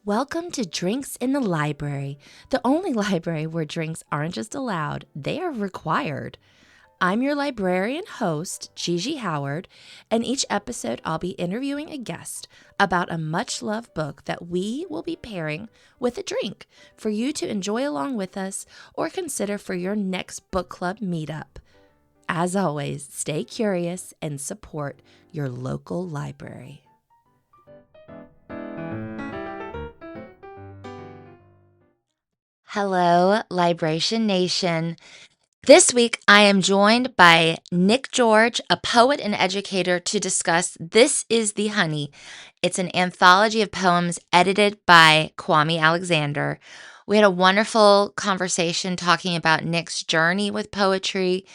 Welcome to Drinks in the Library, the only library where drinks aren't just allowed, they are required. I'm your librarian host, Gigi Howard, and each episode I'll be interviewing a guest about a much-loved book that we will be pairing with a drink for you to enjoy along with us or consider for your next book club meetup. As always, stay curious and support your local library. Hello, Libration Nation. This week, I am joined by Nick George, a poet and educator, to discuss This is the Honey. It's an anthology of poems edited by Kwame Alexander. We had a wonderful conversation talking about Nick's journey with poetry,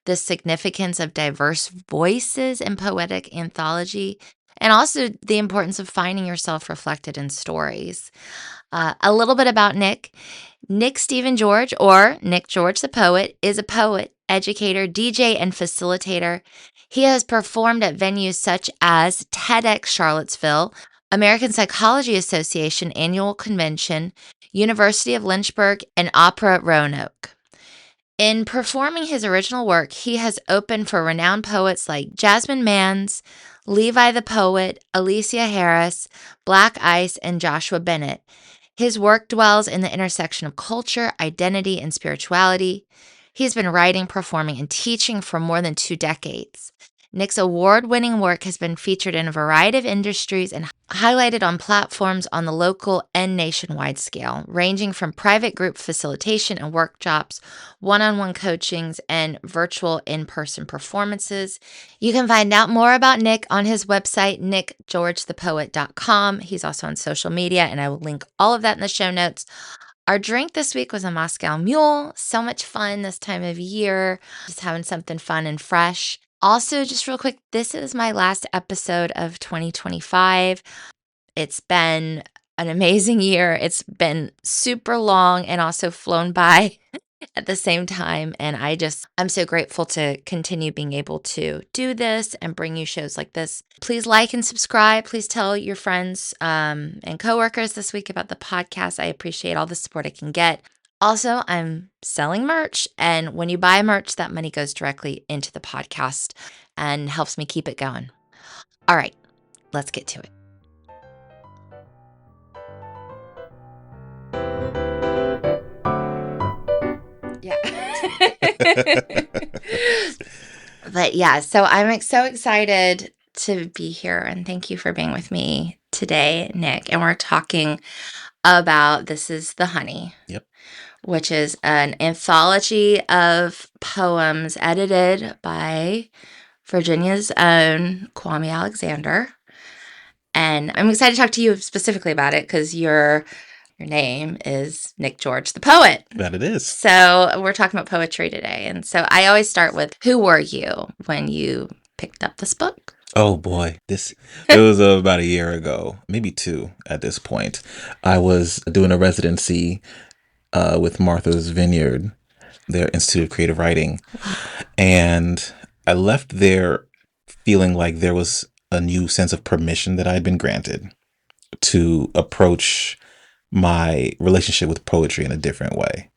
the significance of diverse voices in poetic anthology, and also the importance of finding yourself reflected in stories. A little bit about Nick. Nick Stephen George, or Nick George the Poet, is a poet, educator, DJ, and facilitator. He has performed at venues such as TEDx Charlottesville, American Psychology Association Annual Convention, University of Lynchburg, and Opera Roanoke. In performing his original work, he has opened for renowned poets like Jasmine Mans, Levi the Poet, Alicia Harris, Black Ice, and Joshua Bennett. His work dwells in the intersection of culture, identity, and spirituality. He's been writing, performing, and teaching for more than 2 decades. Nick's award-winning work has been featured in a variety of industries and highlighted on platforms on the local and nationwide scale, ranging from private group facilitation and workshops, one-on-one coachings, and virtual in-person performances. You can find out more about Nick on his website, nickgeorgethepoet.com. He's also on social media, and I will link all of that in the show notes. Our drink this week was a Moscow Mule. So much fun this time of year, just having something fun and fresh. Also, just real quick, this is my last episode of 2025. It's been an amazing year. It's been super long and also flown by at the same time. And I'm so grateful to continue being able to do this and bring you shows like this. Please like and subscribe. Please tell your friends and coworkers this week about the podcast. I appreciate all the support I can get. Also, I'm selling merch, and when you buy merch, that money goes directly into the podcast and helps me keep it going. All right, let's get to it. But yeah, so I'm so excited to be here, and thank you for being with me today, Nick. And we're talking about This is the Honey. Yep. Which is an anthology of poems edited by Virginia's own Kwame Alexander. And I'm excited to talk to you specifically about it because your name is Nick George the Poet. That it is. So we're talking about poetry today. And so I always start with, who were you when you picked up this book? Oh boy, it was about a year ago, maybe 2 at this point. I was doing a residency with Martha's Vineyard, their Institute of Creative Writing. And I left there feeling like there was a new sense of permission that I had been granted to approach my relationship with poetry in a different way.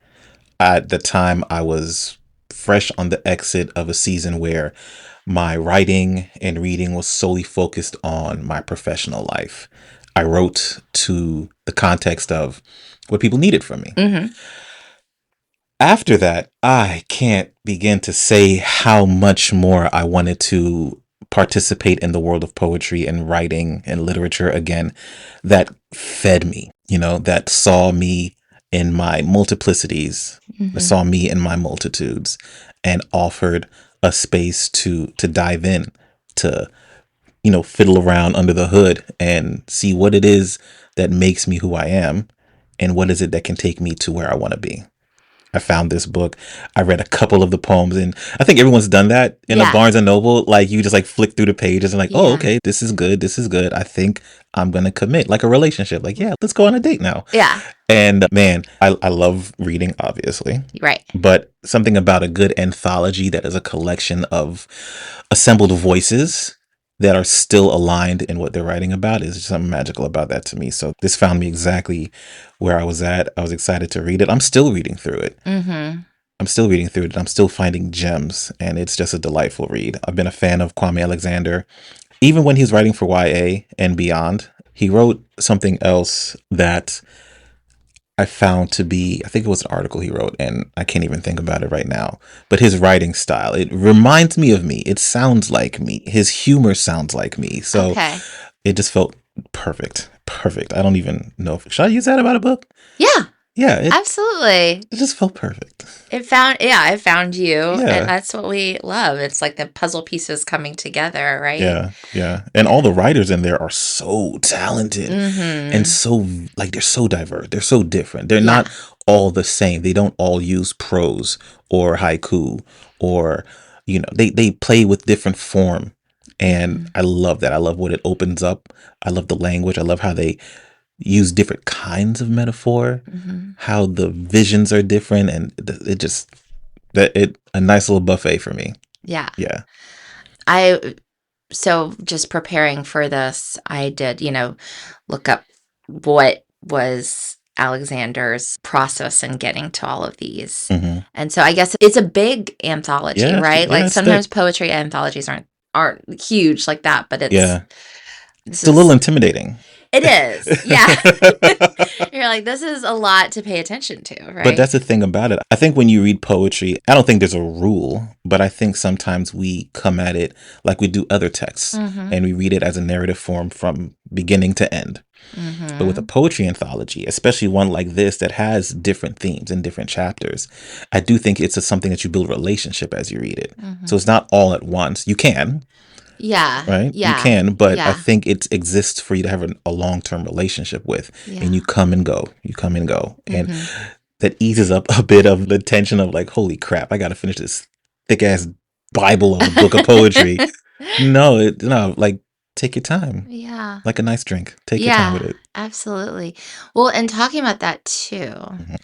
At the time, I was fresh on the exit of a season where my writing and reading was solely focused on my professional life. I wrote to the context of what people needed from me. Mm-hmm. After that, I can't begin to say how much more I wanted to participate in the world of poetry and writing and literature again, that fed me, that saw me in my multiplicities, that saw me in my multitudes, and offered a space to dive in, to fiddle around under the hood and see what it is that makes me who I am and what is it that can take me to where I want to be. I found this book. I read a couple of the poems, and I think everyone's done that in a Barnes and Noble. Like, you just flick through the pages and oh, okay, this is good. This is good. I think I'm going to commit, like a relationship. Like, yeah, let's go on a date now. Yeah. And man, I love reading, obviously. Right. But something about a good anthology that is a collection of assembled voices that are still aligned in what they're writing about. Is something magical about that to me. So this found me exactly where I was at. I was excited to read it. I'm still reading through it. Mm-hmm. I'm still reading through it. And I'm still finding gems, and it's just a delightful read. I've been a fan of Kwame Alexander, even when he was writing for YA and beyond. He wrote something else that I found to be, I think it was an article he wrote, and I can't even think about it right now. But his writing style, it reminds me of me. It sounds like me. His humor sounds like me. So Okay. it just felt perfect. Perfect. I don't even know if, should I use that about a book? Yeah, Yeah, absolutely. it just felt perfect. It found you, Yeah. and that's what we love. It's like the puzzle pieces coming together, right? Yeah, yeah. And all the writers in there are so talented Mm-hmm. and so, like, they're so diverse. They're so different. They're Yeah. not all the same. They don't all use prose or haiku or, they play with different form. And I love that. I love what it opens up. I love the language. I love how they use different kinds of metaphor, Mm-hmm. how the visions are different. And it just, a nice little buffet for me. Yeah. Yeah. So just preparing for this, I did, look up what was Alexander's process in getting to all of these. Mm-hmm. And so I guess it's a big anthology, Yeah, right? yeah, Like it's sometimes thick. poetry anthologies aren't huge like that, but Yeah. this It's a little intimidating. it is. Yeah. You're like, this is a lot to pay attention to, right? But that's the thing about it. I think when you read poetry, I don't think there's a rule, but I think sometimes we come at it like we do other texts, Mm-hmm. and we read it as a narrative form from beginning to end. Mm-hmm. But with a poetry anthology, especially one like this that has different themes and different chapters, I do think it's something that you build a relationship as you read it. Mm-hmm. So it's not all at once. You can, Yeah. right? Yeah. You can, but Yeah. I think it exists for you to have a long-term relationship with, Yeah. and you come and go. You come and go. And Mm-hmm. that eases up a bit of the tension of like, holy crap, I got to finish this thick ass Bible of a book of poetry. No, like take your time, Yeah. like a nice drink. Take your time with Yeah, it. absolutely. Well, and talking about that too, Mhm.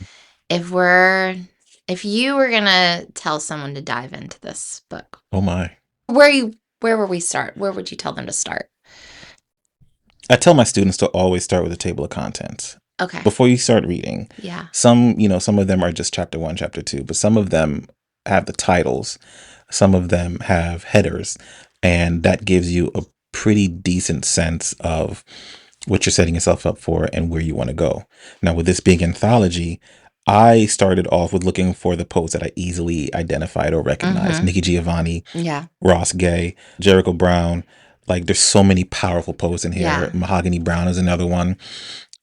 if you were gonna tell someone to dive into this book, Oh my. where would we start? Where would you tell them to start? I tell my students to always start with a table of contents Okay. before you start reading. Yeah. Some of them are just chapter 1, chapter 2, but some of them have the titles. Some of them have headers, and that gives you a pretty decent sense of what you're setting yourself up for and where you want to go. Now, with this being anthology, I started off with looking for the poets that I easily identified or recognized. Mhm. Nikki Giovanni, Yeah. Ross Gay, Jericho Brown. Like, there's so many powerful poets in here. Yeah. Mahogany Brown is another one.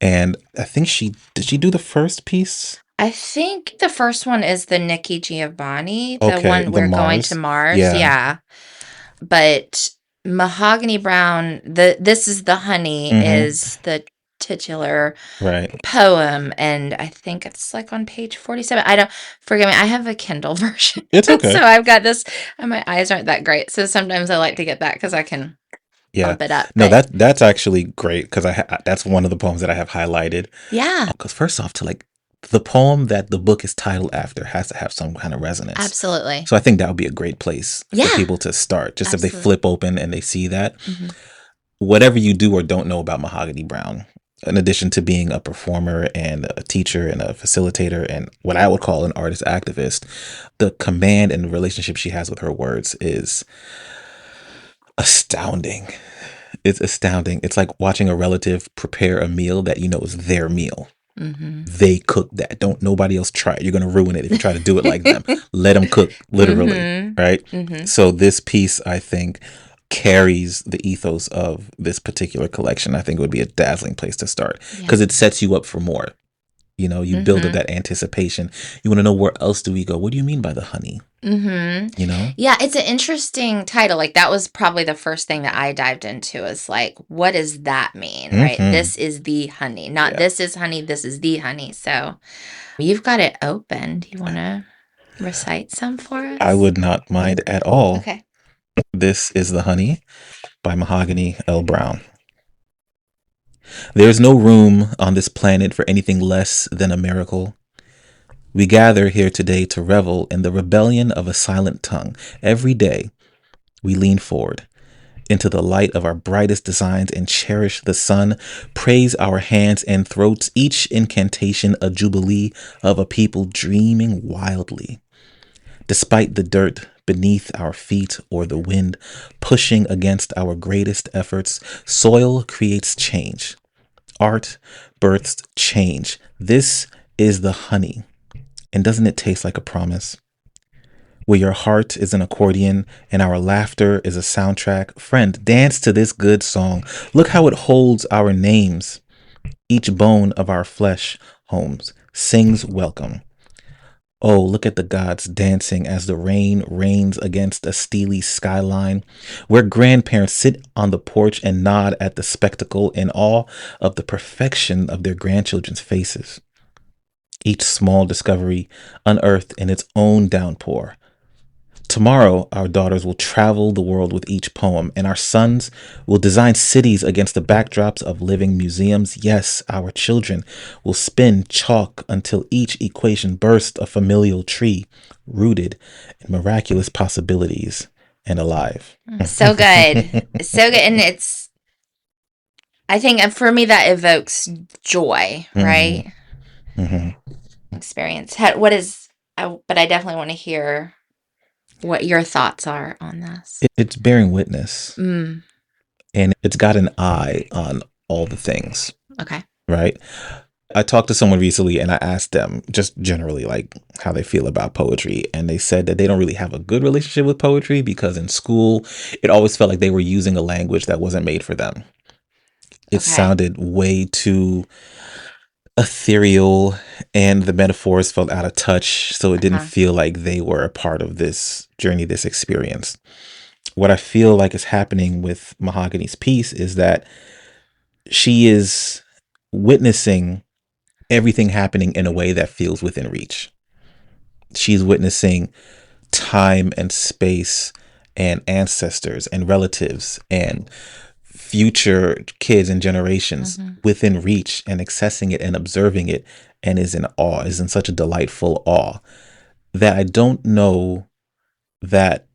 And I think did she do the first piece? I think the first one is the Nikki Giovanni, the Okay, one the we're going Mars. to Mars. Yeah. Yeah. But Mahogany Brown, This is the Honey Mhm. is the titular Right. poem, and I think it's like on page 47. Forgive me, I have a Kindle version. It's okay. So I've got this, and my eyes aren't that great. So sometimes I like to get that because I can Yeah. bump it up. No, but that's actually great because that's one of the poems that I have highlighted. yeah, Because first off, the poem that the book is titled after has to have some kind of resonance. absolutely. So I think that would be a great place Yeah. for people to start. Just if they Absolutely. flip open and they see that. Mhm. Whatever you do or don't know about Mahogany Brown, in addition to being a performer and a teacher and a facilitator and what I would call an artist activist, the command and the relationship she has with her words is astounding. It's astounding. It's like watching a relative prepare a meal that you know is their meal. Mhm. They cook that. Don't nobody else try it. You're going to ruin it if you try to do it like them. Let them cook, literally, Mhm. right? Mhm. So this piece, I think, carries the ethos of this particular collection. I think it would be a dazzling place to start because it sets you up for more. You build up Mhm. that anticipation. You want to know, where else do we go? What do you mean by the honey? Mhm. You know? Yeah, it's an interesting title. Like that was probably the first thing that I dived into is like, what does that mean? Right? Mhm. This is the honey, not Yeah. this is honey, this is the honey. So you've got it open. Do you want to recite some for us? I would not mind at all. Okay. This is The Honey by Mahogany L. Brown. There is no room on this planet for anything less than a miracle. We gather here today to revel in the rebellion of a silent tongue. Every day, we lean forward, into the light of our brightest designs and cherish the sun. Praise our hands and throats, each incantation a jubilee of a people dreaming wildly. Despite the dirt beneath our feet or the wind pushing against our greatest efforts, soil creates change. Art births change. This is the honey. And doesn't it taste like a promise? Where your heart is an accordion and our laughter is a soundtrack. Friend, dance to this good song. Look how it holds our names. Each bone of our flesh homes sings welcome. Oh, look at the gods dancing as the rain rains against a steely skyline, where grandparents sit on the porch and nod at the spectacle in awe of the perfection of their grandchildren's faces. Each small discovery unearthed in its own downpour. Tomorrow, our daughters will travel the world with each poem, and our sons will design cities against the backdrops of living museums. Yes, our children will spin chalk until each equation bursts a familial tree, rooted in miraculous possibilities and alive. So good. So good. And I think for me, that evokes joy, right? Experience. But I definitely want to hear what your thoughts are on this. It's bearing witness. And it's got an eye on all the things. Okay. Right? I talked to someone recently and I asked them just generally like how they feel about poetry. And they said that they don't really have a good relationship with poetry because in school, it always felt like they were using a language that wasn't made for them. It sounded way too ethereal and the metaphors felt out of touch. So it didn't feel like they were a part of this journey, this experience. What I feel like is happening with Mahogany's piece is that she is witnessing everything happening in a way that feels within reach. She's witnessing time and space and ancestors and relatives and future kids and generations within reach and accessing it and observing it and is in awe, is in such a delightful awe that I don't know that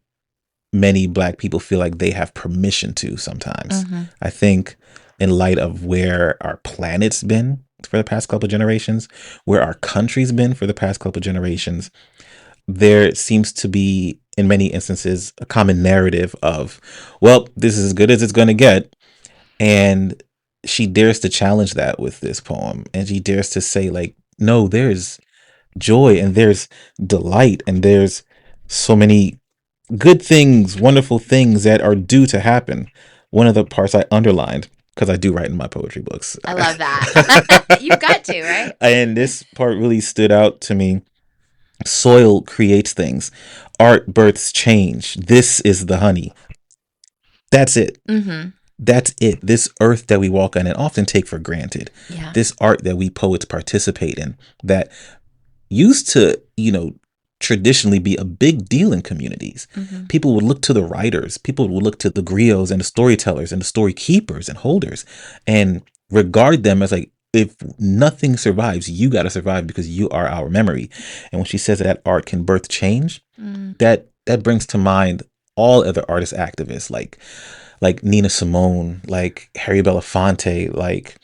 many Black people feel like they have permission to sometimes. I think in light of where our planet's been for the past couple of generations, where our country's been for the past couple of generations, there seems to be, in many instances, a common narrative of, well, this is as good as it's going to get. And she dares to challenge that with this poem. And she dares to say, like, no, there's joy and there's delight and there's so many good things, wonderful things that are due to happen. One of the parts I underlined, because I do write in my poetry books. I love that. You've got to, right? And this part really stood out to me. Soil creates things. Art births change. This is the honey. That's it. That's it. This earth that we walk on and often take for granted. Yeah. This art that we poets participate in that used to, traditionally be a big deal in communities. People would look to the writers. People would look to the griots and the storytellers and the story keepers and holders and regard them as like, if nothing survives, you got to survive because you are our memory. And when she says that art can birth change, that brings to mind all other artist activists like Nina Simone, like Harry Belafonte, like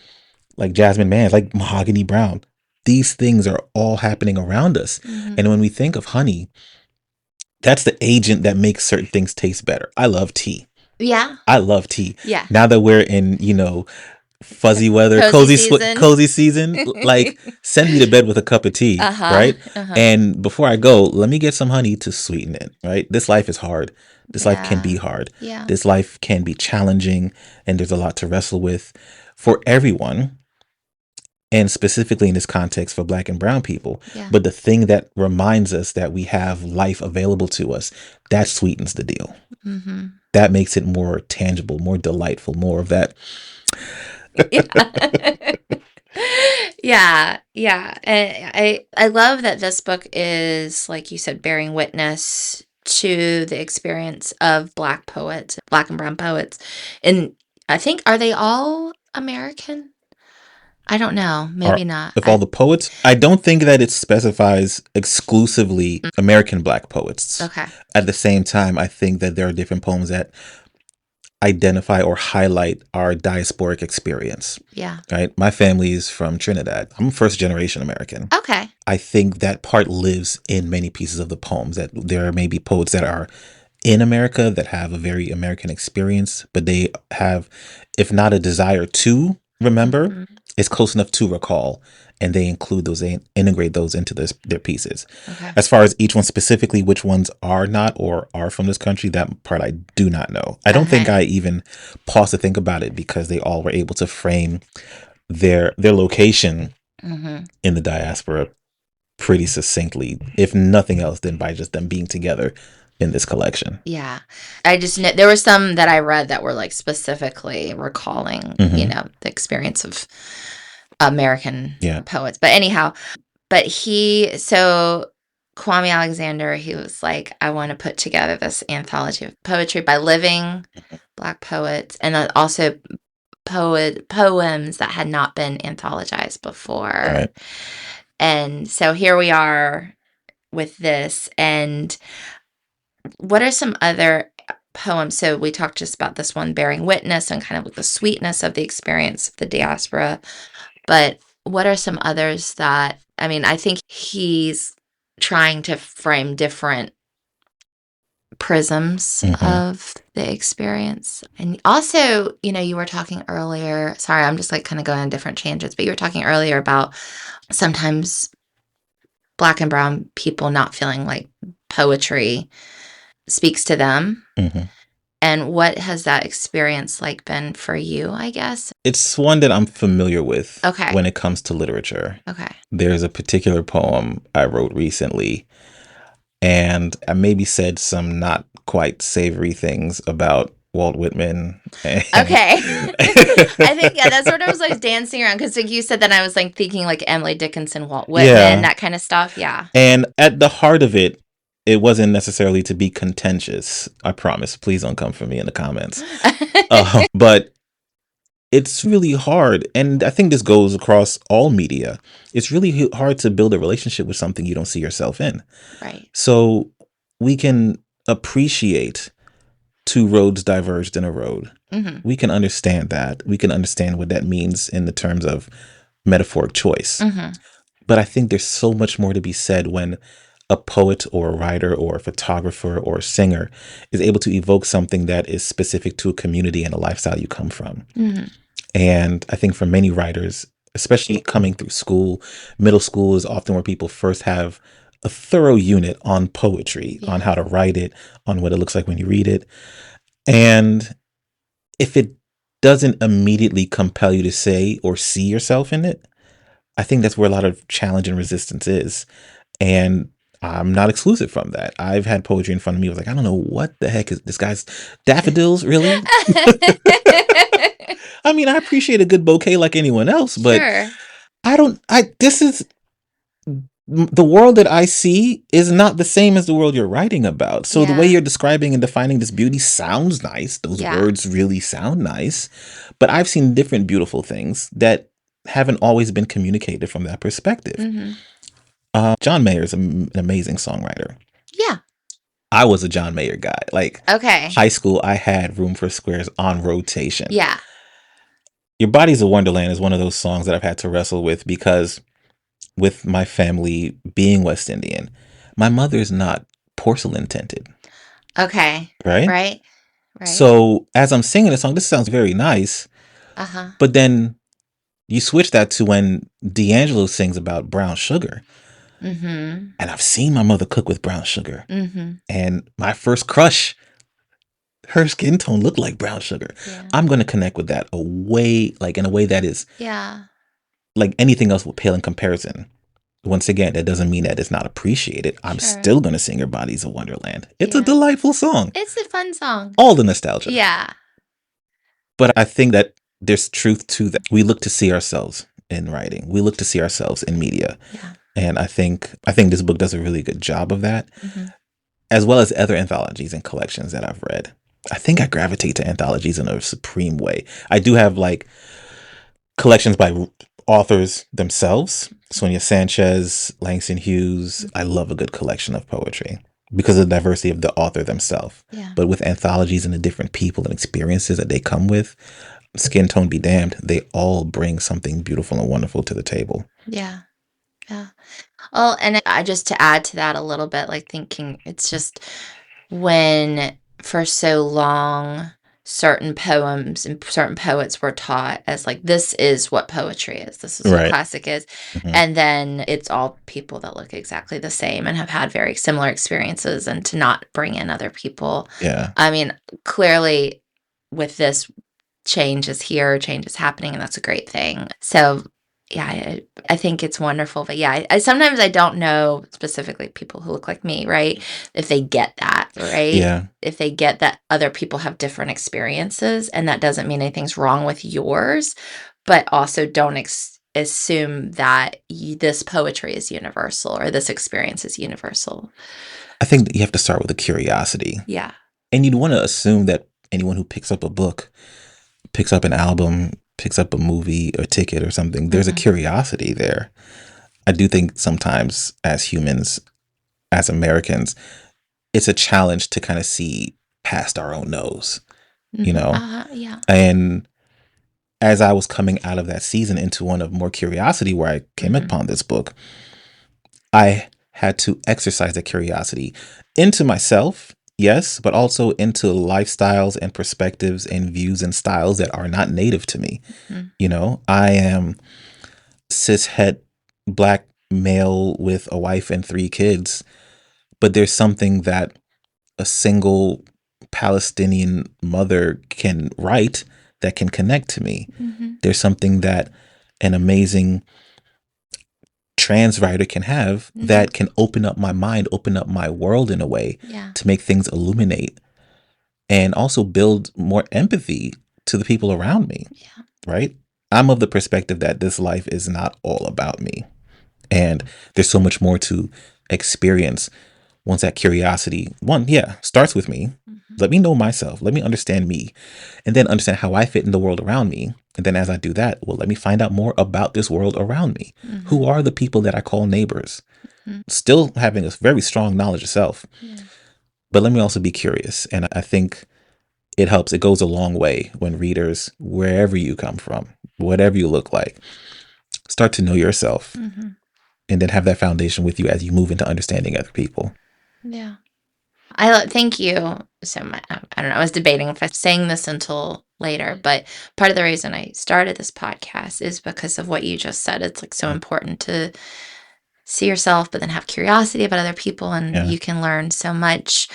Jasmine Mans, like Mahogany Brown. These things are all happening around us. And when we think of honey, that's the agent that makes certain things taste better. I love tea. Yeah. I love tea. Yeah. Now that we're in, fuzzy weather, cozy season, like send me to bed with a cup of tea, right? And before I go, let me get some honey to sweeten it, right? This life is hard. This life can be hard. Yeah. This life can be challenging and there's a lot to wrestle with for everyone. And specifically in this context for Black and brown people. Yeah. But the thing that reminds us that we have life available to us, that sweetens the deal. That makes it more tangible, more delightful, more of that. Yeah. I love that this book is, like you said, bearing witness to the experience of Black poets, Black and brown poets. And I think, are they all American? I don't know. Maybe not. If all the poets, I don't think that it specifies exclusively American Black poets. Okay. At the same time, I think that there are different poems that identify or highlight our diasporic experience. Yeah. Right? My family's from Trinidad. I'm first generation American. Okay. I think that part lives in many pieces of the poems, that there may be poets that are in America that have a very American experience, but they have, if not a desire to remember, Mhm. it's close enough to recall, and they include those, they integrate those into their pieces. Okay. As far as each one specifically, which ones are not or are from this country, that part I do not know. I don't think Okay. I even paused to think about it, because they all were able to frame their location Mhm. in the diaspora pretty succinctly, if nothing else, than by just them being together in this collection. Yeah. I just know there were some that I read that were like specifically recalling, Mhm. the experience of American Yeah. poets. But anyhow, so Kwame Alexander, he was like, I want to put together this anthology of poetry by living Black poets, and then also poems that had not been anthologized before. Right. And so here we are with this. And what are some other poems? So we talked just about this one, bearing witness, and kind of like the sweetness of the experience of the diaspora. But what are some others that, I think he's trying to frame different prisms Mhm. of the experience. And also, you were talking earlier, sorry, I'm just like kind of going on different tangents, but you were talking earlier about sometimes Black and brown people not feeling like poetry speaks to them. Mhm. And what has that experience like been for you, I guess? It's one that I'm familiar with. Okay. When it comes to literature. Okay. There's a particular poem I wrote recently, and I maybe said some not quite savory things about Walt Whitman. Okay. I think, that's what I was like dancing around, because like you said that, I was like thinking like Emily Dickinson, Walt Whitman, that kind of stuff. Yeah. And at the heart of it, it wasn't necessarily to be contentious. I promise. Please don't come for me in the comments. But it's really hard. And I think this goes across all media. It's really hard to build a relationship with something you don't see yourself in. Right. So we can appreciate two roads diverged in a road. Mm-hmm. We can understand that. We can understand what that means in the terms of metaphoric choice. Mm-hmm. But I think there's so much more to be said when a poet or a writer or a photographer or a singer is able to evoke something that is specific to a community and a lifestyle you come from. Mm-hmm. And I think for many writers, especially coming through school, middle school is often where people first have a thorough unit on poetry, on how to write it, on what it looks like when you read it. And if it doesn't immediately compel you to say or see yourself in it, I think that's where a lot of challenge and resistance is. And I'm not exclusive from that. I've had poetry in front of me. I was like, I don't know what the heck is this guy's daffodils, really? I mean, I appreciate a good bouquet like anyone else, but Sure. this is the world that I see is not the same as the world you're writing about. So the way you're describing and defining this beauty sounds nice. Those words really sound nice, but I've seen different beautiful things that haven't always been communicated from that perspective. Mm-hmm. John Mayer is an amazing songwriter. Yeah. I was a John Mayer guy. Like, okay. High school, I had Room for Squares on rotation. Yeah. Your Body's a Wonderland is one of those songs that I've had to wrestle with, because with my family being West Indian, my mother's not porcelain tinted. Okay. Right? Right. So as I'm singing the song, this sounds very nice. Uh-huh. But then you switch that to when D'Angelo sings about brown sugar. Mm-hmm. And I've seen my mother cook with brown sugar. Mm-hmm. And my first crush, her skin tone looked like brown sugar. Yeah. I'm going to connect with that in a way that is like anything else will pale in comparison. Once again, that doesn't mean that it's not appreciated. I'm still going to sing Your Body's a Wonderland. It's a delightful song. It's a fun song. All the nostalgia. Yeah. But I think that there's truth to that. We look to see ourselves in writing. We look to see ourselves in media. Yeah. And I think this book does a really good job of that, as well as other anthologies and collections that I've read. I think I gravitate to anthologies in a supreme way. I do have like collections by authors themselves. Sonia Sanchez, Langston Hughes. I love a good collection of poetry. because of the diversity of the author themselves. Yeah. But with anthologies and the different people and experiences that they come with, skin tone be damned, they all bring something beautiful and wonderful to the table. Yeah. Yeah. Well, and I just to add to that a little bit, like thinking it's just when for so long certain poems and certain poets were taught as like this is what poetry is, this is what Right. classic is, Mhm. and then it's all people that look exactly the same and have had very similar experiences, and to not bring in other people. Yeah. I mean, clearly with this, change is here, change is happening, and that's a great thing. So yeah, I think it's wonderful. But yeah, I sometimes I don't know specifically people who look like me, right? If they get that, right? Yeah. If they get that other people have different experiences, and that doesn't mean anything's wrong with yours, but also don't assume that this poetry is universal or this experience is universal. I think that you have to start with a curiosity. Yeah. And you'd want to assume that anyone who picks up a book, picks up an album, picks up a movie or ticket or something, there's a curiosity there. I do think sometimes as humans, as Americans, it's a challenge to kind of see past our own nose, you know? Yeah. And as I was coming out of that season into one of more curiosity where I came upon this book, I had to exercise that curiosity into myself, yes, but also into lifestyles and perspectives and views and styles that are not native to me. You know, I am cishet black male with a wife and 3 kids, but there's something that a single Palestinian mother can write that can connect to me. There's something that an amazing trans writer can have that can open up my mind, open up my world in a way to make things illuminate and also build more empathy to the people around me. Right? I'm of the perspective that this life is not all about me. And there's so much more to experience once that curiosity, starts with me. Let me know myself. Let me understand me. And then understand how I fit in the world around me. And then as I do that, well, let me find out more about this world around me. Who are the people that I call neighbors? Still having a very strong knowledge of self. But let me also be curious. And I think it helps. It goes a long way when readers, wherever you come from, whatever you look like, start to know yourself. And then have that foundation with you as you move into understanding other people. Yeah. I thank you so much. I don't know. I was debating if I was saying this until later, but part of the reason I started this podcast is because of what you just said. It's like so important to see yourself, but then have curiosity about other people, and you can learn so much.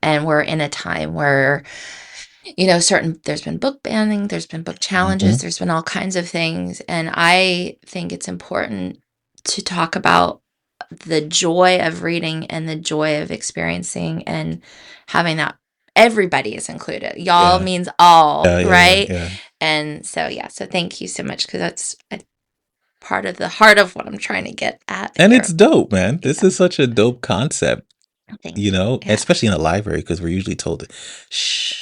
And we're in a time where, you know, there's been book banning, there's been book challenges, there's been all kinds of things. And I think it's important to talk about the joy of reading and the joy of experiencing and having that everybody is included. Y'all means all, right? And so, so thank you so much, because that's part of the heart of what I'm trying to get at. And it's dope, man. This is such a dope concept. Thank you know, especially in a library, because we're usually told to shh.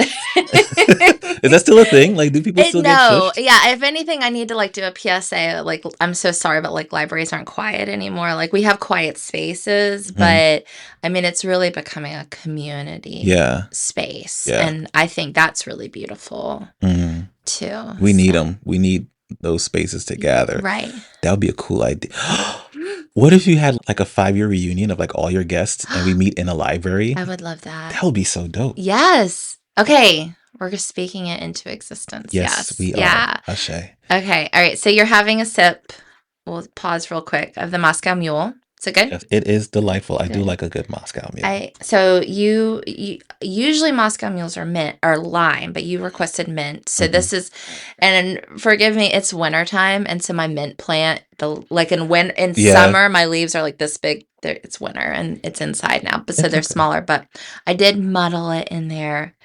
Is that still a thing? Like, do people still get shushed? Yeah. If anything, I need to like do a PSA. Like, I'm so sorry, but like libraries aren't quiet anymore. Like, we have quiet spaces, but I mean, it's really becoming a community space, and I think that's really beautiful too. We need them. We need those spaces to gather. Right. That would be a cool idea. What if you had like a 5-year reunion of like all your guests and we meet in a library? I would love that. That would be so dope. Yes. Okay. We're just speaking it into existence. Yes, we are. Ashe. Okay. All right. So you're having a sip. We'll pause real quick of the Moscow Mule. Is it good? Yes, it is delightful. I do like a good Moscow Mule. So you usually Moscow Mules are mint or lime, but you requested mint. So this is, and forgive me, it's wintertime, and so my mint plant, in summer, my leaves are like this big. It's winter and it's inside now, but so they're smaller. But I did muddle it in there.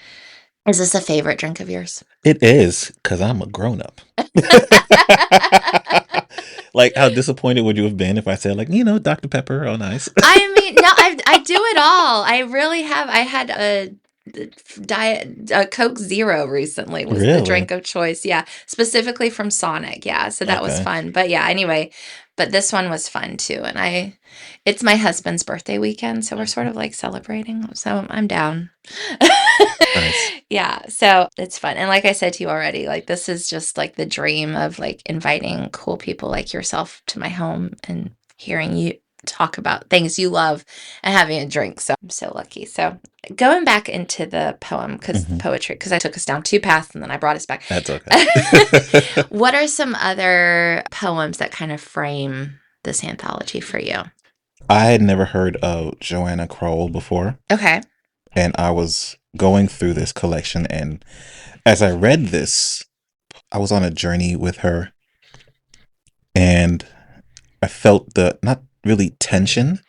Is this a favorite drink of yours? It is, because I'm a grown up. Like, how disappointed would you have been if I said, like, you know, Dr. Pepper, oh, nice. I mean, no, I do it all. I really have. I had a diet Coke Zero recently was the drink Really? of choice. Yeah, specifically from Sonic. Yeah, so that was Okay. fun. But yeah, anyway, but this one was fun too. And it's my husband's birthday weekend, so we're sort of like celebrating. So I'm down. Nice. Yeah, so it's fun. And like I said to you already, like this is just like the dream of like inviting cool people like yourself to my home and hearing you talk about things you love and having a drink. So I'm so lucky. So going back into the poem, because Hmm. poetry, because I took us down two paths and then I brought us back. That's okay. What are some other poems that kind of frame this anthology for you? I had never heard of Joanna Crowell before, Okay. and I was going through this collection, and as I read this, I was on a journey with her, and I felt the not really tension,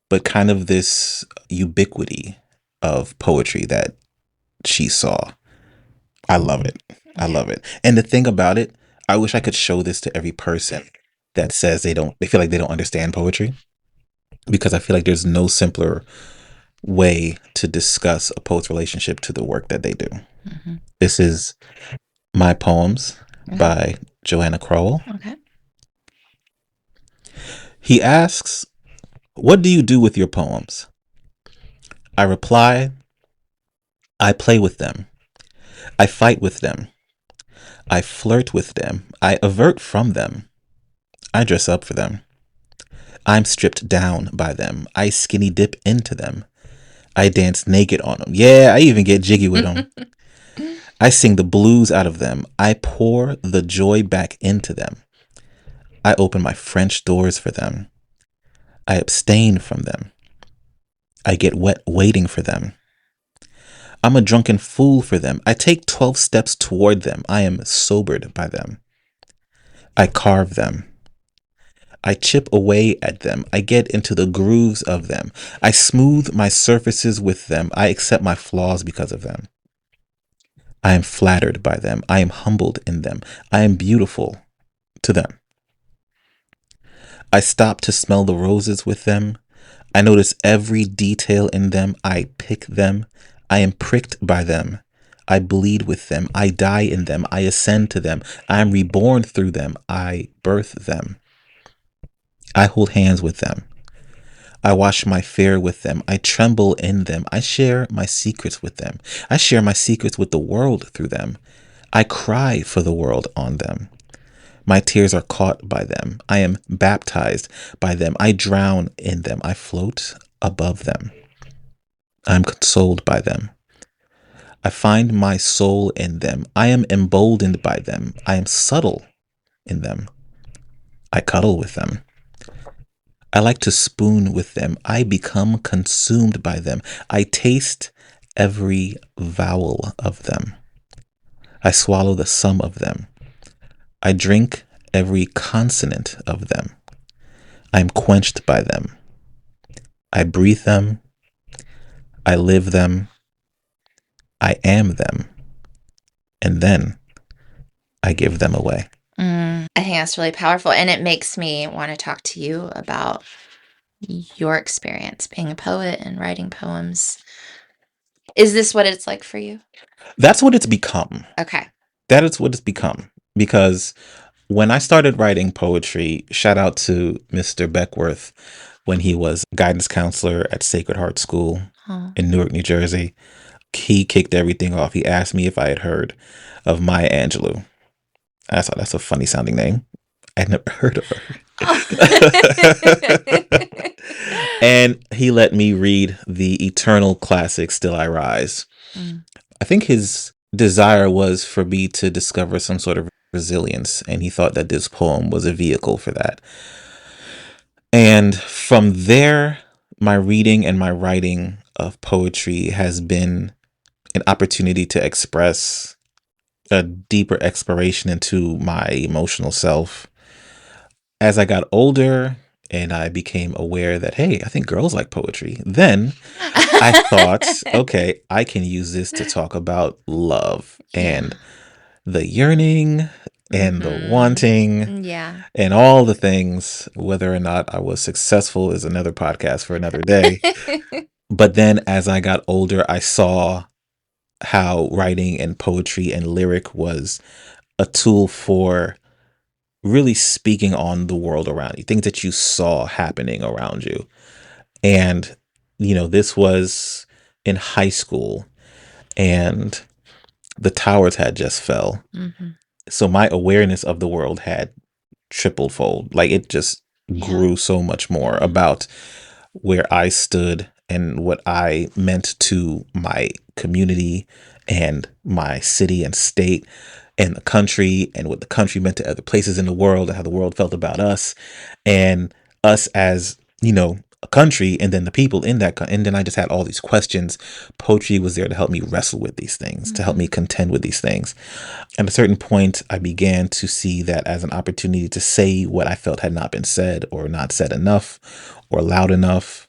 but kind of this ubiquity of poetry that she saw. I love it. I Yeah. love it. And the thing about it, I wish I could show this to every person that says they feel like they don't understand poetry, because I feel like there's no simpler way to discuss a poet's relationship to the work that they do. Hmm. This is My Poems Okay. by Joanna Crowell. Okay. He asks, "What do you do with your poems?" I reply, "I play with them. I fight with them. I flirt with them. I avert from them. I dress up for them. I'm stripped down by them. I skinny dip into them. I dance naked on them. Yeah, I even get jiggy with them. I sing the blues out of them. I pour the joy back into them. I open my French doors for them. I abstain from them. I get wet waiting for them. I'm a drunken fool for them. I take 12 steps toward them. I am sobered by them. I carve them. I chip away at them. I get into the grooves of them. I smooth my surfaces with them. I accept my flaws because of them. I am flattered by them. I am humbled in them. I am beautiful to them. I stop to smell the roses with them. I notice every detail in them. I pick them. I am pricked by them. I bleed with them. I die in them. I ascend to them. I am reborn through them. I birth them. I hold hands with them. I wash my fear with them. I tremble in them. I share my secrets with them. I share my secrets with the world through them. I cry for the world on them. My tears are caught by them. I am baptized by them. I drown in them. I float above them. I am consoled by them. I find my soul in them. I am emboldened by them. I am subtle in them. I cuddle with them. I like to spoon with them. I become consumed by them. I taste every vowel of them. I swallow the sum of them. I drink every consonant of them. I am quenched by them. I breathe them. I live them. I am them. And then I give them away. I think that's really powerful. And it makes me want to talk to you about your experience being a poet and writing poems. Is this what it's like for you? That's what it's become. Okay. That is what it's become. Because when I started writing poetry, shout out to Mr. Beckworth when he was guidance counselor at Sacred Heart School Oh. in Newark, New Jersey. He kicked everything off. He asked me if I had heard of Maya Angelou. I thought that's a funny sounding name. I'd never heard of her. And he let me read the eternal classic, Still I Rise. Mm. I think his desire was for me to discover some sort of resilience, and he thought that this poem was a vehicle for that. And from there, my reading and my writing of poetry has been an opportunity to express a deeper exploration into my emotional self. As I got older and I became aware that, hey, I think girls like poetry, then I thought, okay, I can use this to talk about love Yeah. and the yearning and the Mhm. wanting Yeah. and all the things. Whether or not I was successful is another podcast for another day. But then as I got older, I saw how writing and poetry and lyric was a tool for really speaking on the world around you, things that you saw happening around you. And, this was in high school, and the towers had just fell. Mm-hmm. So my awareness of the world had triple fold. Like it just Yeah. grew so much more about where I stood and what I meant to my community and my city and state and the country, and what the country meant to other places in the world, and how the world felt about us, and us as, a country, and then the people in that and then I just had all these questions. Poetry was there to help me wrestle with these things, to help Mm-hmm. me contend with these things. At a certain point, I began to see that as an opportunity to say what I felt had not been said, or not said enough, or loud enough.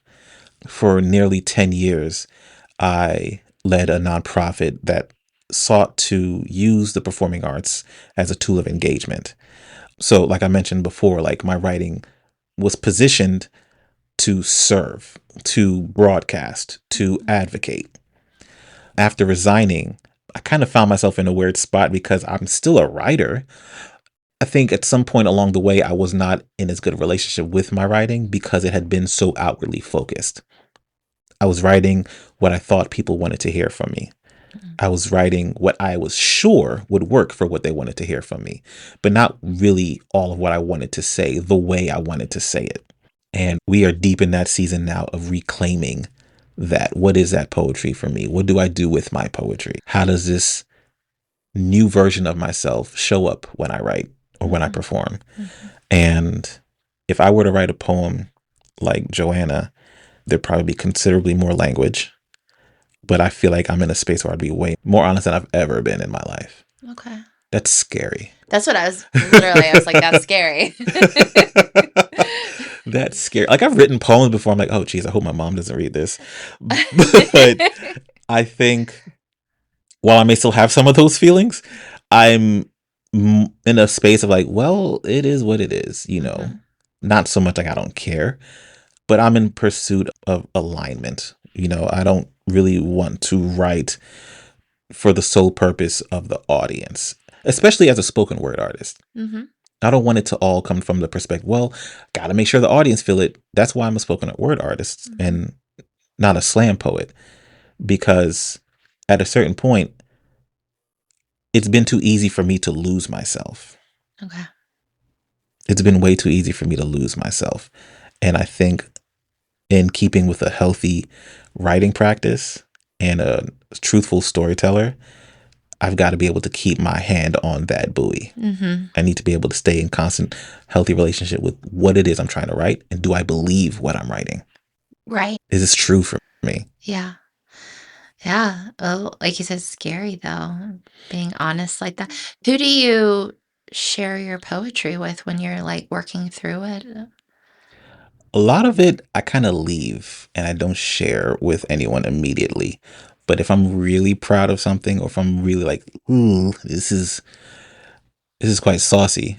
For nearly 10 years, I led a nonprofit that sought to use the performing arts as a tool of engagement. So, like I mentioned before, like my writing was positioned to serve, to broadcast, to advocate. After resigning, I kind of found myself in a weird spot because I'm still a writer. I think at some point along the way, I was not in as good a relationship with my writing because it had been so outwardly focused. I was writing what I thought people wanted to hear from me. I was writing what I was sure would work for what they wanted to hear from me, but not really all of what I wanted to say the way I wanted to say it. And we are deep in that season now of reclaiming that. What is that poetry for me? What do I do with my poetry? How does this new version of myself show up when I write or when I perform? Mm-hmm. And if I were to write a poem like Joanna, there'd probably be considerably more language. But I feel like I'm in a space where I'd be way more honest than I've ever been in my life. Okay. That's scary. That's what I was like, that's scary. That's scary. Like I've written poems before. I'm like, oh, geez, I hope my mom doesn't read this. But I think while I may still have some of those feelings, I'm in a space of like, well, it is what it is. Mm-hmm. Not so much like I don't care, but I'm in pursuit of alignment. I don't really want to write for the sole purpose of the audience, especially as a spoken word artist. Mm-hmm. I don't want it to all come from the perspective, well, got to make sure the audience feel it. That's why I'm a spoken word artist Mm-hmm. and not a slam poet, because at a certain point, it's been too easy for me to lose myself. Okay. It's been way too easy for me to lose myself. And I think in keeping with a healthy writing practice and a truthful storyteller, I've got to be able to keep my hand on that buoy. Mm-hmm. I need to be able to stay in constant, healthy relationship with what it is I'm trying to write. And do I believe what I'm writing? Right. Is this true for me? Yeah. Yeah. Oh, like you said, scary though, being honest like that. Who do you share your poetry with when you're like working through it? A lot of it I kind of leave and I don't share with anyone immediately. But if I'm really proud of something, or if I'm really like, ooh, this is quite saucy,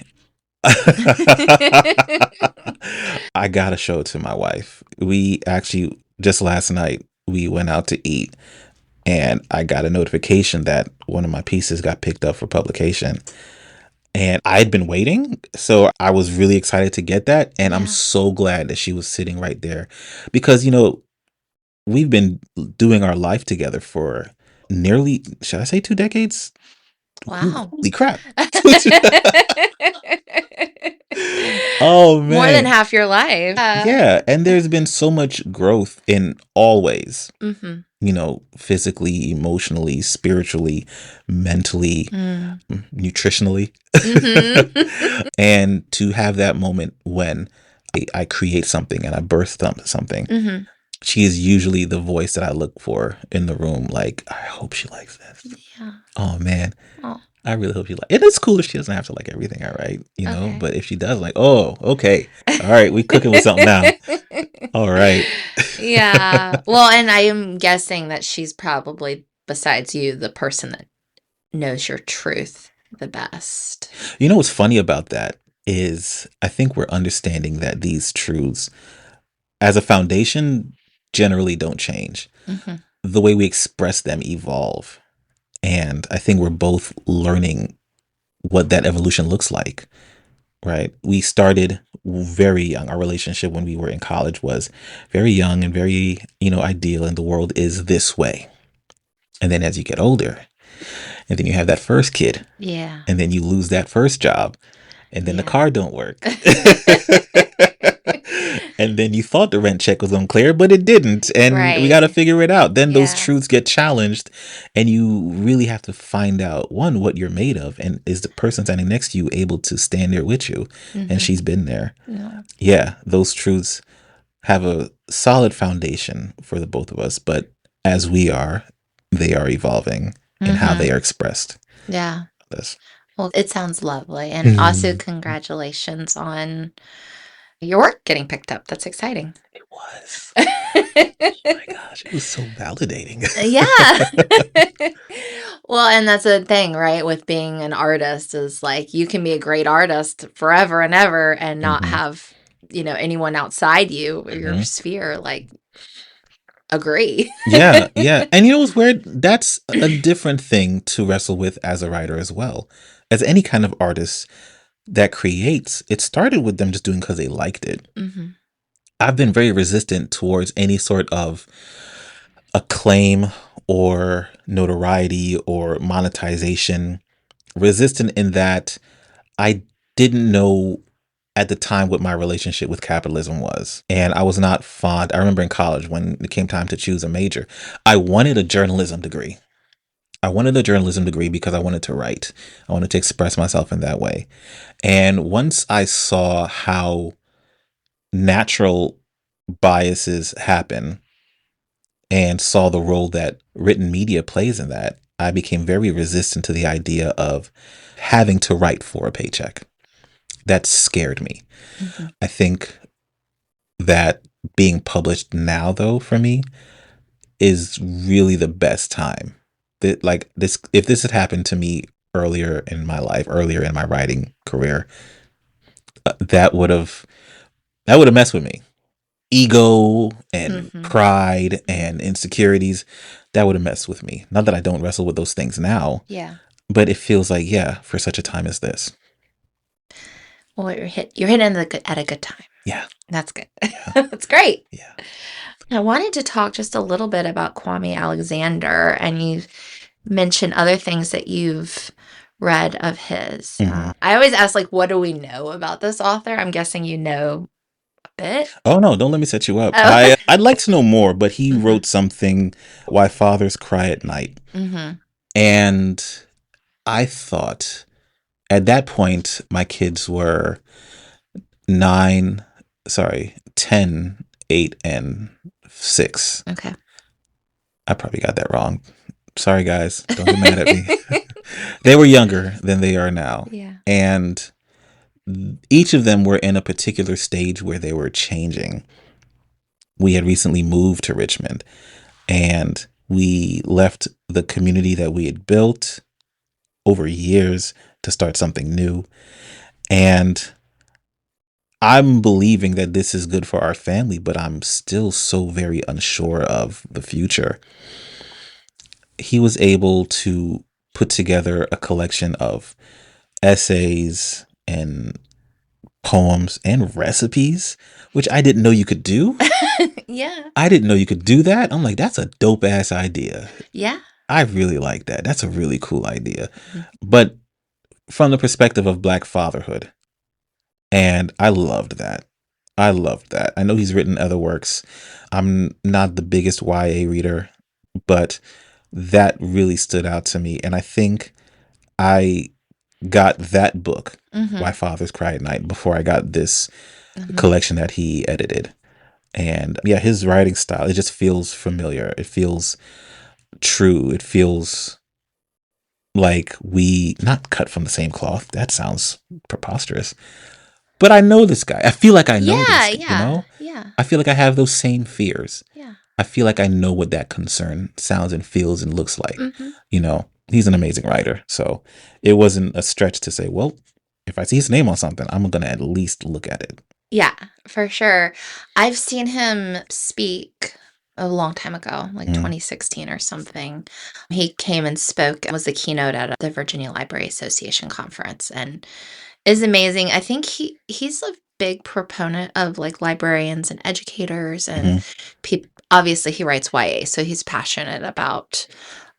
I gotta show it to my wife. We actually just last night we went out to eat, and I got a notification that one of my pieces got picked up for publication. And I'd been waiting, so I was really excited to get that. And I'm Yeah. so glad that she was sitting right there, because we've been doing our life together for nearly, should I say 2 decades? Wow. Holy crap. Oh More than man. half your life. Yeah. And there's been so much growth in all ways, Mm-hmm. physically, emotionally, spiritually, mentally, Mm. nutritionally. Mm-hmm. And to have that moment when I create something and I birth something, Mm-hmm. she is usually the voice that I look for in the room. Like, I hope she likes this. Yeah. Oh man, Oh, I really hope she like it. It's cool if she doesn't have to like everything I write, okay. but if she does, like, oh, okay. All right, we cooking with something now. All right. Yeah. Well, and I am guessing that she's probably, besides you, the person that knows your truth the best. What's funny about that is I think we're understanding that these truths as a foundation generally don't change. Mm-hmm. The way we express them evolve. And I think we're both learning what that evolution looks like, right? We started very young. Our relationship when we were in college was very young and very, ideal, and the world is this way. And then as you get older, and then you have that first kid, Yeah. and then you lose that first job, and then the Yeah. car don't work. And then you thought the rent check was unclear, but it didn't. And we got to Right. figure it out. Then those Yeah. truths get challenged, and you really have to find out, one, what you're made of. And is the person standing next to you able to stand there with you? Mm-hmm. And she's been there. No. Yeah, those truths have a solid foundation for the both of us. But as we are, they are evolving in how they are expressed. Yeah. This. Well, it sounds lovely. And also, congratulations on your work getting picked up. That's exciting. It was. Oh my gosh, it was so validating. Yeah. Well, and that's the thing, right? With being an artist is like you can be a great artist forever and ever and not have, anyone outside you or your sphere like agree. Yeah. And what's weird? That's a different thing to wrestle with as a writer as well. As any kind of artist that creates, it started with them just doing because they liked it. Mm-hmm. I've been very resistant towards any sort of acclaim or notoriety or monetization. Resistant in that I didn't know at the time what my relationship with capitalism was. And I was not fond. I remember in college when it came time to choose a major, I wanted a journalism degree. I wanted a journalism degree because I wanted to write. I wanted to express myself in that way. And once I saw how natural biases happen and saw the role that written media plays in that, I became very resistant to the idea of having to write for a paycheck. That scared me. Mm-hmm. I think that being published now, though, for me, is really the best time. That, like, this, if this had happened to me earlier in my life, earlier in my writing career, that would have messed with me. Ego and pride and insecurities, that would have messed with me. Not that I don't wrestle with those things now. Yeah. But it feels like, for such a time as this. Well, you're hitting at a good time. Yeah. That's good. That's great. Yeah. I wanted to talk just a little bit about Kwame Alexander, and you mentioned other things that you've read of his. I always ask, like, what do we know about this author? I'm guessing you know a bit. Oh, no, don't let me set you up. Oh. I'd like to know more, but he wrote something, Why Fathers Cry at Night. And I thought at that point, my kids were 10, 8, and 6. Okay. I probably got that wrong. Sorry, guys. Don't get mad at me. They were younger than they are now. Yeah. And each of them were in a particular stage where they were changing. We had recently moved to Richmond, and we left the community that we had built over years to start something new. And I'm believing that this is good for our family, but I'm still so very unsure of the future. He was able to put together a collection of essays and poems and recipes, which I didn't know you could do. Yeah. I didn't know you could do that. I'm like, that's a dope ass idea. Yeah. I really like that. That's a really cool idea. But from the perspective of Black fatherhood. And I loved that. I know he's written other works. I'm not the biggest YA reader, but that really stood out to me. And I think I got that book, Why Fathers Cry at Night, before I got this collection that he edited. And his writing style, it just feels familiar. It feels true. It feels like we not cut from the same cloth. That sounds preposterous. But I know this guy. I feel like I know this guy, Yeah. I feel like I have those same fears. Yeah. I feel like I know what that concern sounds and feels and looks like. He's an amazing writer. So it wasn't a stretch to say, well, if I see his name on something, I'm going to at least look at it. Yeah, for sure. I've seen him speak a long time ago, like Mm. 2016 or something. He came and spoke, was the keynote at the Virginia Library Association conference, and is amazing. I think he's a big proponent of like librarians and educators and Mhm. obviously he writes YA, so he's passionate about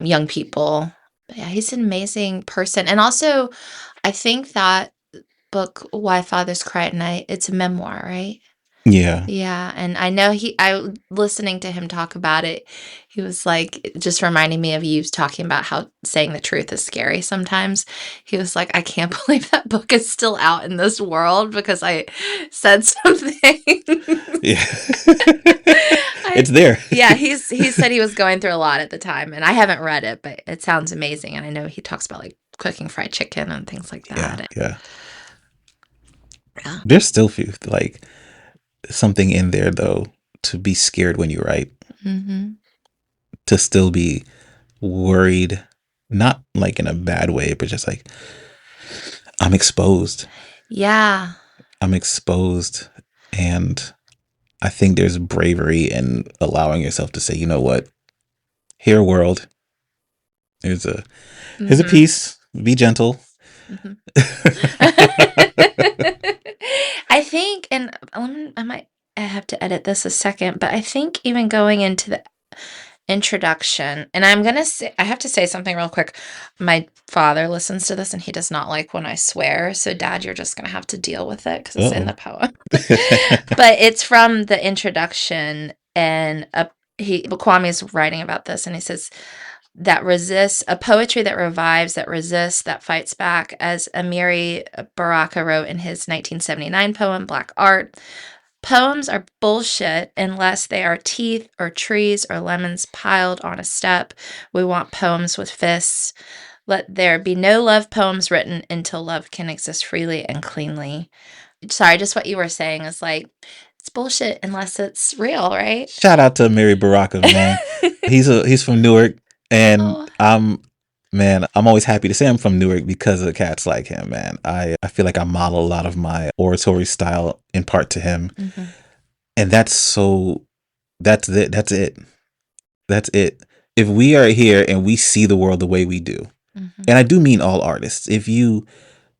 young people. But yeah, he's an amazing person. And also, I think that book, Why Fathers Cry at Night, it's a memoir, right? Yeah. Yeah, and I know listening to him talk about it, he was like, it just reminding me of you talking about how saying the truth is scary sometimes. He was like, I can't believe that book is still out in this world because I said something. Yeah. I It's there. Yeah, he said he was going through a lot at the time, and I haven't read it, but it sounds amazing. And I know he talks about like cooking fried chicken and things like Yeah. that. Yeah. Yeah. There's still like something in there though to be scared when you write, Hmm. to still be worried, not like in a bad way, but just like I'm exposed. Yeah. I'm exposed, and I think there's bravery in allowing yourself to say, you know what, here world, here's a Hmm. piece. Be gentle. Hmm. I think, and I have to edit this a second, but I think even going into the introduction, and I have to say something real quick. My father listens to this and he does not like when I swear. So, Dad, you're just going to have to deal with it because it's in the Uh-oh. poem. But it's from the introduction, and Kwame is writing about this, and he says, that resists, a poetry that revives, that resists, that fights back, as Amiri Baraka wrote in his 1979 poem, Black Art. Poems are bullshit unless they are teeth or trees or lemons piled on a step. We want poems with fists. Let there be no love poems written until love can exist freely and cleanly. Sorry, just what you were saying is like, it's bullshit unless it's real, right? Shout out to Mary Baraka, man. He's from Newark, and Oh. I'm always happy to say I'm from Newark because of cats like him, man. I feel like I model a lot of my oratory style in part to him, Mhm. and that's it. That's it. That's it. If we are here and we see the world the way we do, Mhm. and I do mean all artists, if you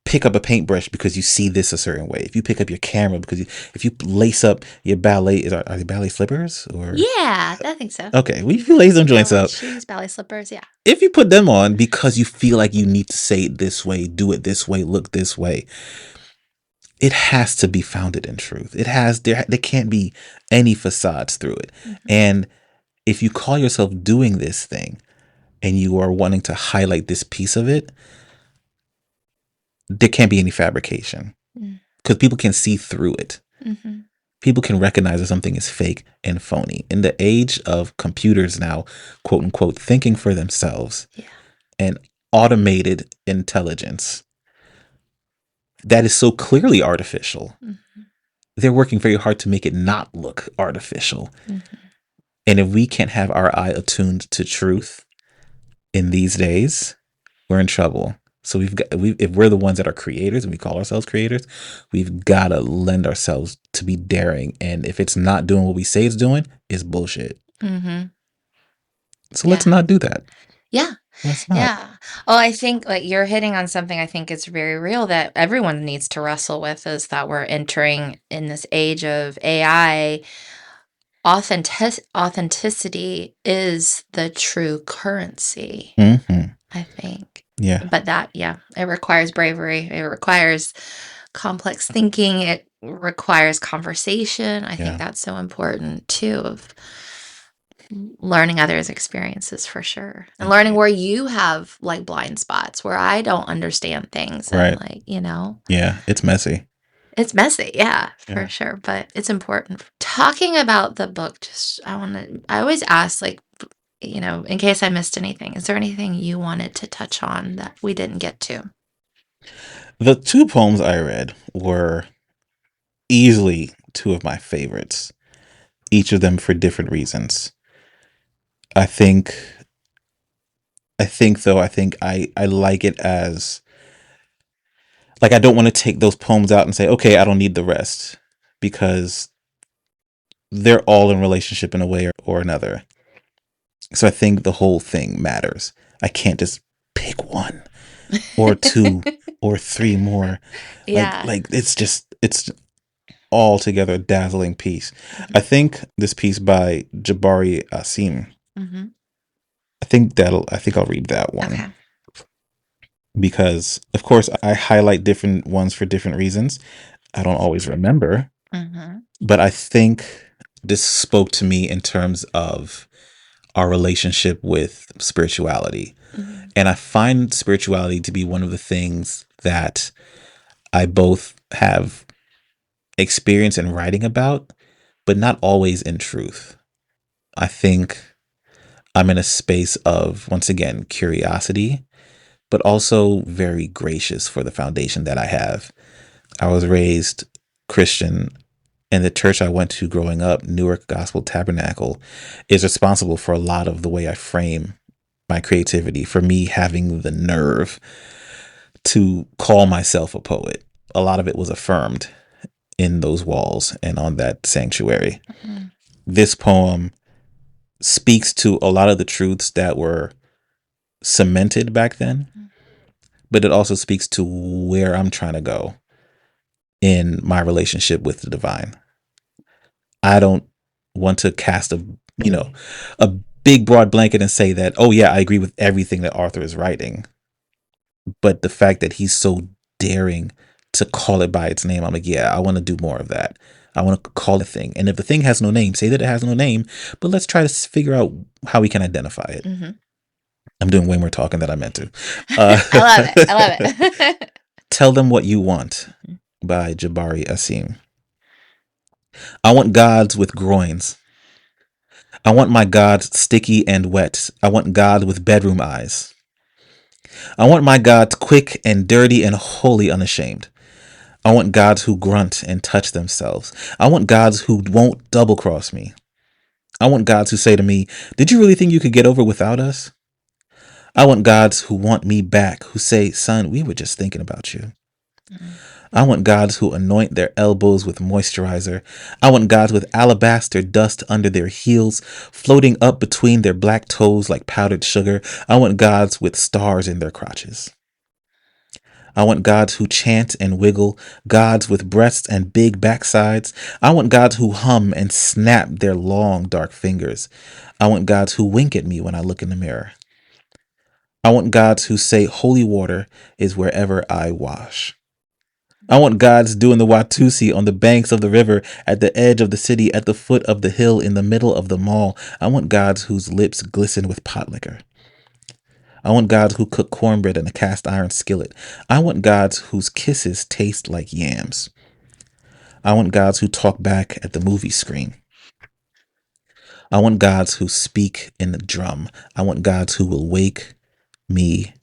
pick up a paintbrush because you see this a certain way, if you pick up your camera because if you lace up your ballet, are they ballet slippers or Yeah, I think so. okay? Well, if you lace them joints Ballet up, shoes, ballet slippers, yeah. if you put them on because you feel like you need to say it this way, do it this way, look this way, it has to be founded in truth. There can't be any facades through it. Mhm. And if you call yourself doing this thing and you are wanting to highlight this piece of it, there can't be any fabrication Mm. because people can see through it. Mhm. People can recognize that something is fake and phony. In the age of computers now, quote unquote, thinking for themselves Yeah. and automated intelligence that is so clearly artificial, Mhm. they're working very hard to make it not look artificial. Mhm. And if we can't have our eye attuned to truth in these days, we're in trouble. So if we're the ones that are creators and we call ourselves creators, we've got to lend ourselves to be daring. And if it's not doing what we say it's doing, it's bullshit. Mhm. So let's Yeah. not do that. Yeah. Let's not. Yeah. Oh, I think like you're hitting on something I think is very real that everyone needs to wrestle with is that we're entering in this age of AI. Authenticity is the true currency, Mm-hmm. I think. Yeah. But that, yeah, it requires bravery. It requires complex thinking. It requires conversation. I think Yeah. that's so important too, of learning others' experiences for sure. And learning Indeed. where you have like blind spots, where I don't understand things and Right. like, Yeah. It's messy. it's messy, yeah, for Yeah. sure, but it's important. Talking about the book, just I always ask like, in case I missed anything, is there anything you wanted to touch on that we didn't get to? The two poems I read were easily two of my favorites, each of them for different reasons. I think I like it as like I don't want to take those poems out and say, okay, I don't need the rest because they're all in relationship in a way or another. So I think the whole thing matters. I can't just pick one or two or three more. Yeah. Like it's altogether a dazzling piece. I Mhm. think this piece by Jabari Asim, Mhm. I think I'll read that one Okay. because of course I highlight different ones for different reasons. I don't always remember, Mhm. but I think this spoke to me in terms of our relationship with spirituality. Mhm. And I find spirituality to be one of the things that I both have experience in writing about, but not always in truth. I think I'm in a space of, once again, curiosity, but also very gracious for the foundation that I have. I was raised Christian, and the church I went to growing up, Newark Gospel Tabernacle, is responsible for a lot of the way I frame my creativity, for me having the nerve to call myself a poet. A lot of it was affirmed in those walls and on that sanctuary. Mhm. This poem speaks to a lot of the truths that were cemented back then, but it also speaks to where I'm trying to go in my relationship with the divine. I don't want to cast you know, a big broad blanket and say that, oh yeah, I agree with everything that Arthur is writing. But the fact that he's so daring to call it by its name, I'm like, yeah, I want to do more of that. I want to call the thing. And if the thing has no name, say that it has no name, but let's try to figure out how we can identify it. Mhm. I'm doing way more talking than I meant to. Uh, I love it. I love it. Tell Them What You Want Mhm. by Jabari Asim. I want gods with groins. I want my gods sticky and wet. I want gods with bedroom eyes. I want my gods quick and dirty and wholly unashamed. I want gods who grunt and touch themselves. I want gods who won't double cross me. I want gods who say to me, did you really think you could get over without us? I want gods who want me back, who say, son, we were just thinking about you. Mhm. I want gods who anoint their elbows with moisturizer. I want gods with alabaster dust under their heels, floating up between their black toes like powdered sugar. I want gods with stars in their crotches. I want gods who chant and wiggle, gods with breasts and big backsides. I want gods who hum and snap their long, dark fingers. I want gods who wink at me when I look in the mirror. I want gods who say holy water is wherever I wash. I want gods doing the Watusi on the banks of the river, at the edge of the city, at the foot of the hill, in the middle of the mall. I want gods whose lips glisten with pot liquor. I want gods who cook cornbread in a cast iron skillet. I want gods whose kisses taste like yams. I want gods who talk back at the movie screen. I want gods who speak in the drum. I want gods who will wake me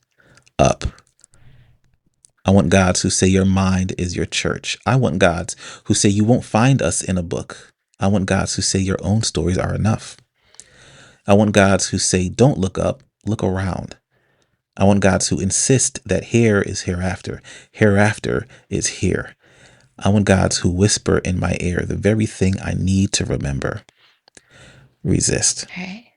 up. I want gods who say your mind is your church. I want gods who say you won't find us in a book. I want gods who say your own stories are enough. I want gods who say don't look up, look around. I want gods who insist that here is hereafter, hereafter is here. I want gods who whisper in my ear the very thing I need to remember. Resist. Right.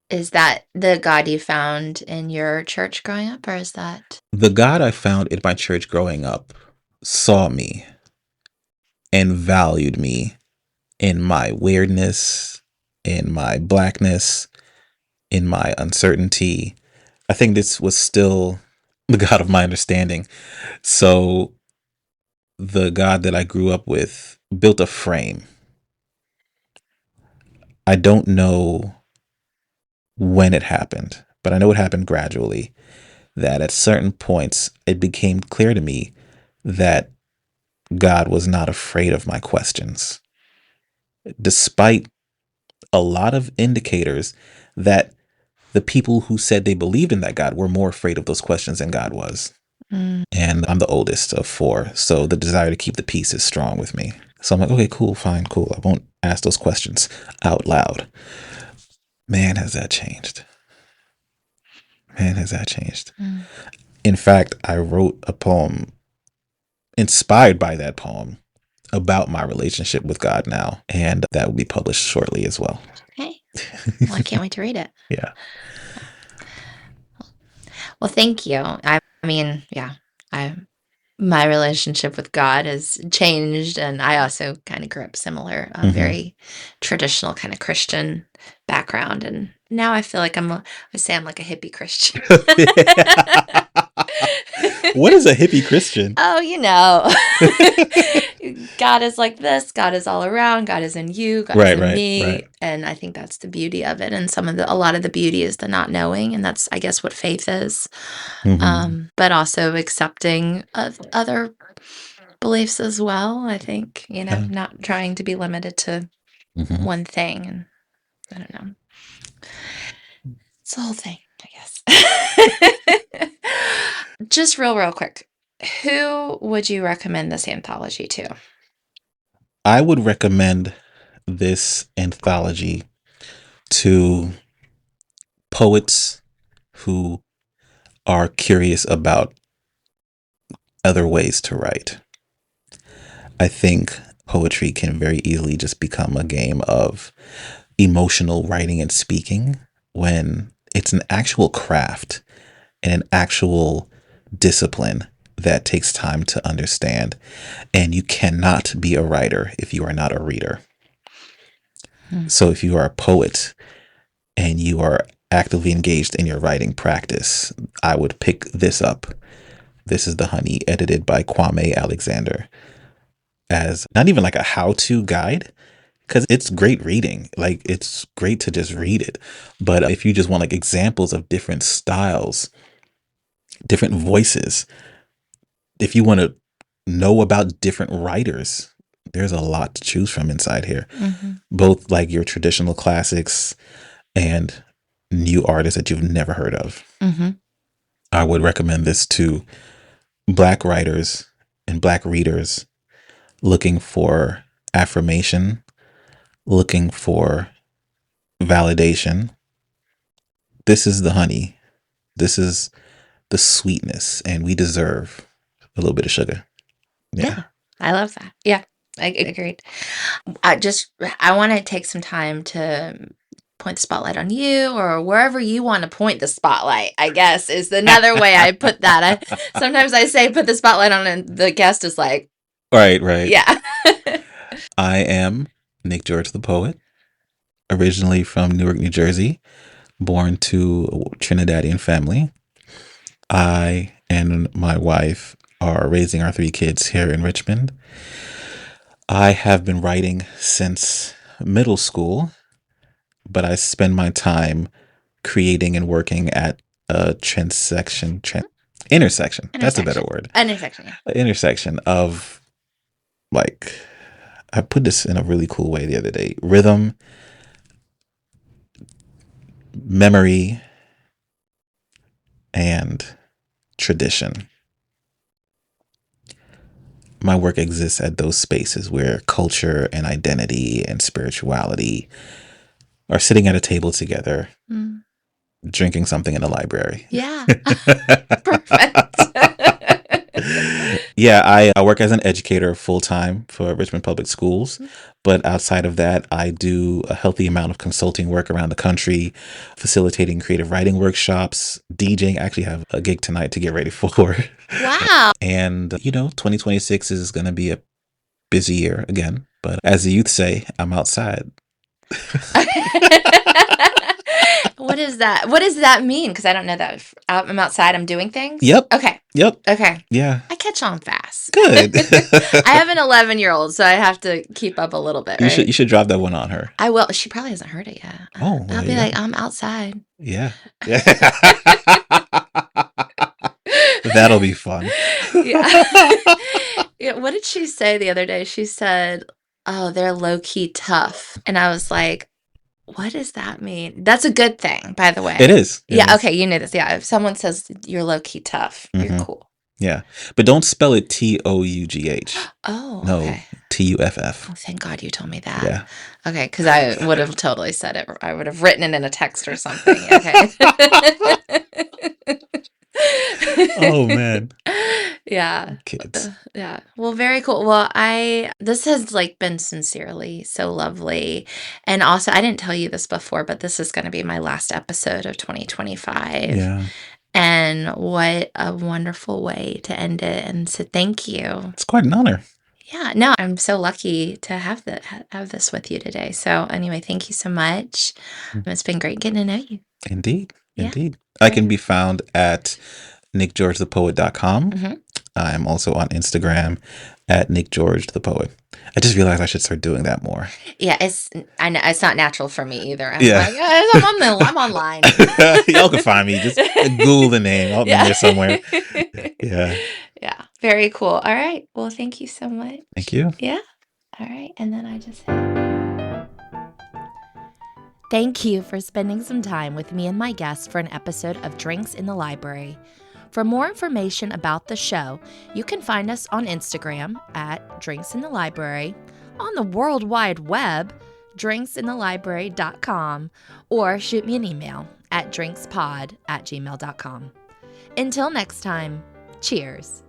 Is that the God you found in your church growing up, or is that? The God I found in my church growing up saw me and valued me in my weirdness, in my blackness, in my uncertainty. I think this was still the God of my understanding. So the God that I grew up with built a frame. I don't know when it happened, but I know it happened gradually. That at certain points, it became clear to me that God was not afraid of my questions, despite a lot of indicators that the people who said they believed in that God were more afraid of those questions than God was. Mm. And I'm the oldest of four, so the desire to keep the peace is strong with me. So I'm like, okay, cool, fine, cool. I won't ask those questions out loud. Man, has that changed. Man, has that changed. Mm. In fact, I wrote a poem inspired by that poem about my relationship with God now, and that will be published shortly as well. Okay. Well, I can't wait to read it. Yeah. Well, thank you. I mean, yeah, my relationship with God has changed, and I also kind of grew up similar, very traditional kind of Christian background, and now I feel like I say I'm like a hippie Christian. What is a hippie Christian? Oh, God is like this. God is all around. God is in you. God is in me. Right. And I think that's the beauty of it. And a lot of the beauty is the not knowing, and that's, I guess, what faith is. But also accepting of other beliefs as well. I think, not trying to be limited to one thing. And I don't know. It's the whole thing, I guess. Just real quick. Who would you recommend this anthology to? I would recommend this anthology to poets who are curious about other ways to write. I think poetry can very easily just become a game of emotional writing and speaking when it's an actual craft and an actual discipline that takes time to understand. And you cannot be a writer if you are not a reader. So if you are a poet and you are actively engaged in your writing practice, I would pick this up. This is The Honey, edited by Kwame Alexander, as not even like a how-to guide, because it's great reading. Like, it's great to just read it. But if you just want like examples of different styles, different voices, if you want to know about different writers, there's a lot to choose from inside here. Both like your traditional classics and new artists that you've never heard of. I would recommend this to Black writers and Black readers looking for affirmation, looking for validation. This is the honey. This is the sweetness, and we deserve a little bit of sugar. Yeah, I love that. Yeah, I agreed. I want to take some time to point the spotlight on you, or wherever you want to point the spotlight, I guess, is another way I put that. Sometimes I say put the spotlight on, and the guest is like, Right. yeah. I am Nick George the poet, originally from Newark, New Jersey, born to a Trinidadian family. I and my wife are raising our 3 kids here in Richmond. I have been writing since middle school, but I spend my time creating and working at a intersection. That's a better word. Intersection. An intersection of, like, I put this in a really cool way the other day. Rhythm, memory, and tradition. My work exists at those spaces where culture and identity and spirituality are sitting at a table together, drinking something in a library. Yeah. Perfect. Yeah, I work as an educator full-time for Richmond Public Schools, but outside of that, I do a healthy amount of consulting work around the country, facilitating creative writing workshops, DJing. I actually have a gig tonight to get ready for. Wow. And, 2026 is going to be a busy year again, but as the youth say, I'm outside. What is that? What does that mean? Because I don't know that. I'm outside. I'm doing things. Yep. Okay. Yeah. I catch on fast. Good. I have an 11-year-old, so I have to keep up a little bit. Right? You should drop that one on her. I will. She probably hasn't heard it yet. Oh, I'll be like, I'm outside. Yeah. That'll be fun. Yeah. What did she say the other day? She said, "Oh, they're low key tough," and I was like, what does that mean? That's a good thing, by the way. It is. It is. Okay, you knew this. Yeah, if someone says you're low-key tough, you're cool. Yeah, but don't spell it Tough. Oh, no, okay. Tuff. Oh, thank God you told me that. Yeah. Okay, because I would have totally said it. I would have written it in a text or something. Okay. Oh, man. Yeah. Kids. Yeah. Well, very cool. Well, this has like been sincerely so lovely. And also, I didn't tell you this before, but this is going to be my last episode of 2025. Yeah. And what a wonderful way to end it. And so thank you. It's quite an honor. Yeah, no, I'm so lucky to have this with you today. So anyway, thank you so much. It's been great getting to know you. Indeed. Yeah. Indeed. I can be found at nickgeorgethepoet.com. Mm-hmm. I'm also on Instagram at nickgeorgethepoet. I just realized I should start doing that more. Yeah, I know it's not natural for me either. I'm Yeah. like, I'm online. Y'all can find me. Just Google the name. I'll be there somewhere. Yeah. Yeah. Very cool. All right. Well, thank you so much. Thank you. Yeah. All right. And then I just Thank you for spending some time with me and my guests for an episode of Drinks in the Library. For more information about the show, you can find us on Instagram at Drinks in the Library, on the World Wide Web, drinksinthelibrary.com, or shoot me an email at drinkspod@gmail.com. Until next time, cheers.